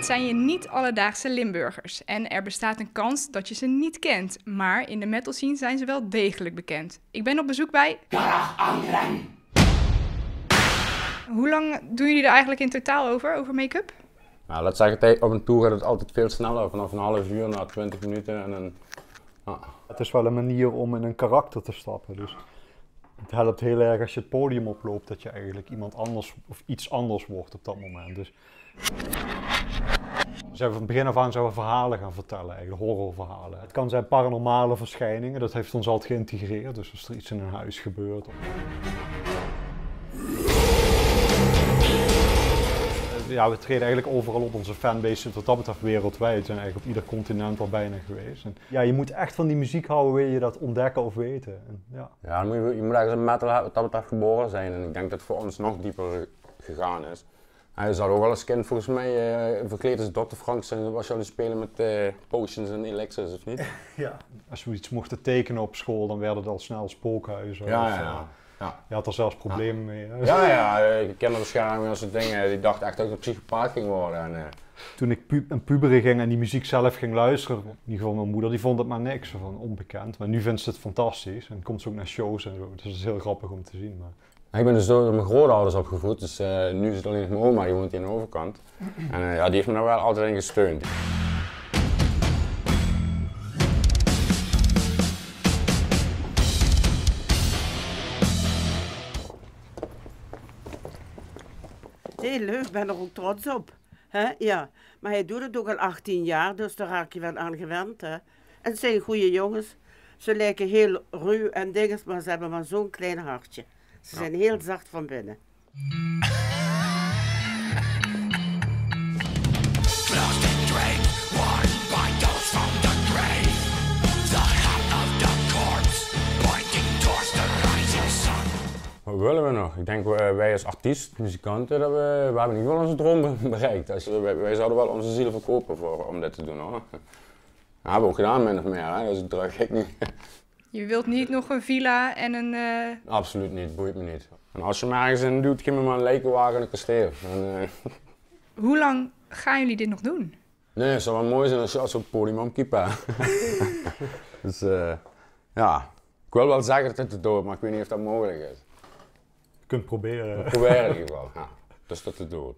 Het zijn je niet alledaagse Limburgers en er bestaat een kans dat je ze niet kent. Maar in de metal scene zijn ze wel degelijk bekend. Ik ben op bezoek bij... Karach Angren. Hoe lang doen jullie er eigenlijk in totaal over make-up? Nou, laat zeggen, op een tour gaat het altijd veel sneller. Vanaf een half uur naar 20 minuten. Het is wel een manier om in een karakter te stappen. Dus het helpt heel erg als je het podium oploopt dat je eigenlijk iemand anders of iets anders wordt op dat moment. Dus van het begin af aan zijn we verhalen gaan vertellen, eigenlijk horrorverhalen. Het kan zijn paranormale verschijningen, dat heeft ons altijd geïntegreerd. Dus als er iets in een huis gebeurt. Ja, we treden eigenlijk overal op. Onze fanbase wat dat betreft wereldwijd. We zijn eigenlijk op ieder continent al bijna geweest. En ja, je moet echt van die muziek houden, wil je dat ontdekken of weten. En, ja. Ja, je moet eigenlijk een metal wat dat betreft geboren zijn. En ik denk dat het voor ons nog dieper gegaan is. Hij zat ook wel als kind volgens mij verkleed als Dr. Frank zijn. Was je al aan het spelen met potions en elixirs of niet? Ja. Als we iets mochten tekenen op school, dan werden het al snel spookhuizen. Ja. Je had er zelfs problemen mee. Hè? Ja, ik kende waarschijnlijk als soort dingen. Die dacht echt dat ik een psychopaat ging worden. En, Toen ik een puberen ging en die muziek zelf ging luisteren, in ieder geval mijn moeder, die vond het maar niks, van onbekend. Maar nu vindt ze het fantastisch en komt ze ook naar shows en zo. Dus dat is heel grappig om te zien. Maar... Ik ben dus door mijn grootouders opgevoed, dus nu is het alleen nog mijn oma, die woont hier aan de overkant. En ja, die heeft me daar wel altijd in gesteund. Heel leuk, ik ben er ook trots op. He? Ja, maar hij doet het ook al 18 jaar, dus daar raak je wel aan gewend. Hè? En het zijn goede jongens. Ze lijken heel ruw en dinges, maar ze hebben maar zo'n klein hartje. Ze zijn heel zacht van binnen. Wat willen we nog? Ik denk wij als artiest, muzikanten, dat we hebben in ieder geval onze droom bereikt. Wij zouden wel onze zielen verkopen om dit te doen hoor. Dat hebben we ook gedaan min of meer, hè? Dus ik druk ik niet. Je wilt niet nog een villa en een... Absoluut niet, boeit me niet. En als je me ergens in doet, geef me maar een lijkenwagen en een kasteel. Hoe lang gaan jullie dit nog doen? Nee, het zou wel mooi zijn als je op het podium omkiepen. Dus ja, ik wil wel zeggen dat het te dood, maar ik weet niet of dat mogelijk is. Je kunt proberen. We proberen in ieder geval, ja. Dus dat te doen.